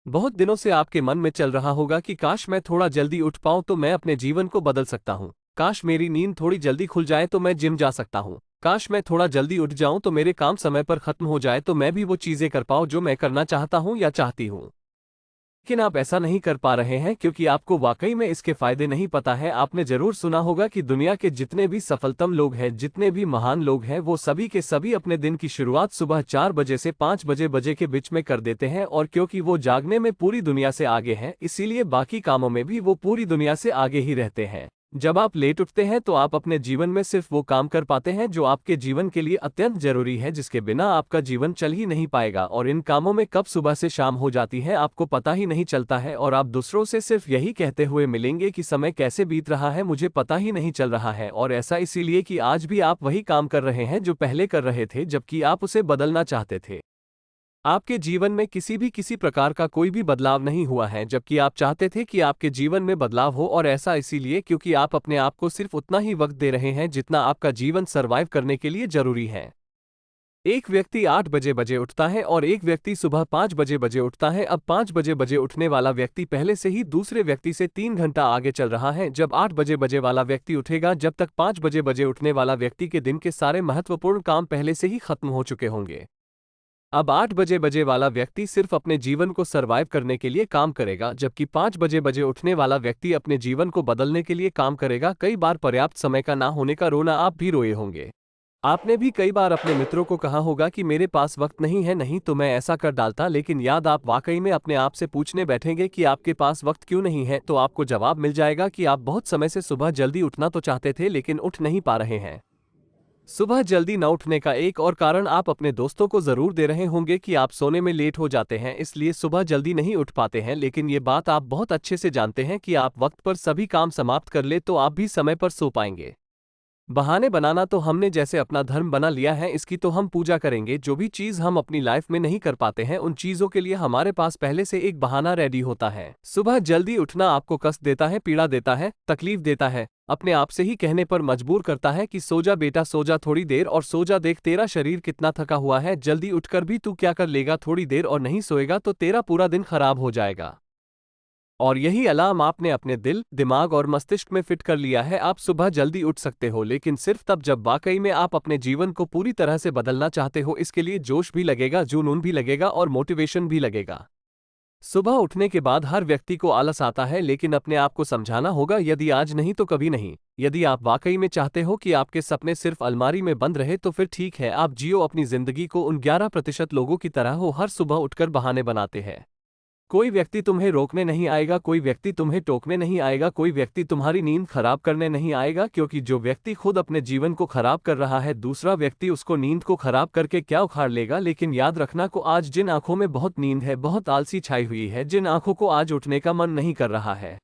बहुत दिनों से आपके मन में चल रहा होगा कि काश मैं थोड़ा जल्दी उठ पाऊं तो मैं अपने जीवन को बदल सकता हूं। काश मेरी नींद थोड़ी जल्दी खुल जाए तो मैं जिम जा सकता हूं। काश मैं थोड़ा जल्दी उठ जाऊं तो मेरे काम समय पर खत्म हो जाए तो मैं भी वो चीजें कर पाऊं जो मैं करना चाहता हूं या चाहती हूं। लेकिन आप ऐसा नहीं कर पा रहे हैं क्योंकि आपको वाकई में इसके फायदे नहीं पता है। आपने जरूर सुना होगा कि दुनिया के जितने भी सफलतम लोग हैं, जितने भी महान लोग हैं, वो सभी के सभी अपने दिन की शुरुआत सुबह 4 बजे से 5 बजे के बीच में कर देते हैं। और क्योंकि वो जागने में पूरी दुनिया से आगे हैं, इसीलिए बाकी कामों में भी वो पूरी दुनिया से आगे ही रहते हैं। जब आप लेट उठते हैं तो आप अपने जीवन में सिर्फ वो काम कर पाते हैं जो आपके जीवन के लिए अत्यंत जरूरी है, जिसके बिना आपका जीवन चल ही नहीं पाएगा। और इन कामों में कब सुबह से शाम हो जाती है आपको पता ही नहीं चलता है, और आप दूसरों से सिर्फ यही कहते हुए मिलेंगे कि समय कैसे बीत रहा है, मुझे पता ही नहीं चल रहा है। और ऐसा इसीलिए कि आज भी आप वही काम कर रहे हैं जो पहले कर रहे थे, जबकि आप उसे बदलना चाहते थे। आपके जीवन में किसी प्रकार का कोई भी बदलाव नहीं हुआ है, जबकि आप चाहते थे कि आपके जीवन में बदलाव हो। और ऐसा इसीलिए क्योंकि आप अपने आप को सिर्फ उतना ही वक्त दे रहे हैं जितना आपका जीवन सरवाइव करने के लिए जरूरी है। एक व्यक्ति 8 बजे उठता है और एक व्यक्ति सुबह 5 बजे उठता है। अब 5 बजे उठने वाला व्यक्ति पहले से ही दूसरे व्यक्ति से 3 घंटा आगे चल रहा है। जब 8 बजे वाला व्यक्ति उठेगा, जब तक 5 बजे उठने वाला व्यक्ति के दिन के सारे महत्वपूर्ण काम पहले से ही खत्म हो चुके होंगे। अब 8 बजे वाला व्यक्ति सिर्फ अपने जीवन को सरवाइव करने के लिए काम करेगा, जबकि 5 बजे उठने वाला व्यक्ति अपने जीवन को बदलने के लिए काम करेगा। कई बार पर्याप्त समय का ना होने का रोना आप भी रोए होंगे। आपने भी कई बार अपने मित्रों को कहा होगा कि मेरे पास वक्त नहीं है, नहीं तो मैं ऐसा कर डालता। लेकिन याद आप वाकई में अपने आप से पूछने बैठेंगे कि आपके पास वक्त क्यों नहीं है, तो आपको जवाब मिल जाएगा कि आप बहुत समय से सुबह जल्दी उठना तो चाहते थे लेकिन उठ नहीं पा रहे हैं। सुबह जल्दी न उठने का एक और कारण आप अपने दोस्तों को जरूर दे रहे होंगे कि आप सोने में लेट हो जाते हैं, इसलिए सुबह जल्दी नहीं उठ पाते हैं। लेकिन ये बात आप बहुत अच्छे से जानते हैं कि आप वक्त पर सभी काम समाप्त कर ले तो आप भी समय पर सो पाएंगे। बहाने बनाना तो हमने जैसे अपना धर्म बना लिया है, इसकी तो हम पूजा करेंगे। जो भी चीज हम अपनी लाइफ में नहीं कर पाते हैं, उन चीजों के लिए हमारे पास पहले से एक बहाना रेडी होता है। सुबह जल्दी उठना आपको कष्ट देता है, पीड़ा देता है, तकलीफ देता है, अपने आप से ही कहने पर मजबूर करता है कि सो जा बेटा, सो जा थोड़ी देर और सो जा, देख तेरा शरीर कितना थका हुआ है, जल्दी उठकर भी तू क्या कर लेगा, थोड़ी देर और नहीं सोएगा तो तेरा पूरा दिन खराब हो जाएगा। और यही अलार्म आपने अपने दिल, दिमाग और मस्तिष्क में फिट कर लिया है। आप सुबह जल्दी उठ सकते हो, लेकिन सिर्फ तब जब वाकई में आप अपने जीवन को पूरी तरह से बदलना चाहते हो। इसके लिए जोश भी लगेगा, जुनून भी लगेगा और मोटिवेशन भी लगेगा। सुबह उठने के बाद हर व्यक्ति को आलस आता है, लेकिन अपने आप को समझाना होगा, यदि आज नहीं तो कभी नहीं। यदि आप वाकई में चाहते हो कि आपके सपने सिर्फ अलमारी में बंद रहे तो फिर ठीक है, आप जियो अपनी जिंदगी को उन 11% लोगों की तरह हो हर सुबह उठकर बहाने बनाते हैं। कोई व्यक्ति तुम्हें रोकने नहीं आएगा, कोई व्यक्ति तुम्हें टोकने नहीं आएगा, कोई व्यक्ति तुम्हारी नींद खराब करने नहीं आएगा। क्योंकि जो व्यक्ति खुद अपने जीवन को खराब कर रहा है, दूसरा व्यक्ति उसको नींद को खराब करके क्या उखाड़ लेगा। लेकिन याद रखना को आज जिन आंखों में बहुत नींद है, बहुत आलसी छाई हुई है, जिन आंखों को आज उठने का मन नहीं कर रहा है,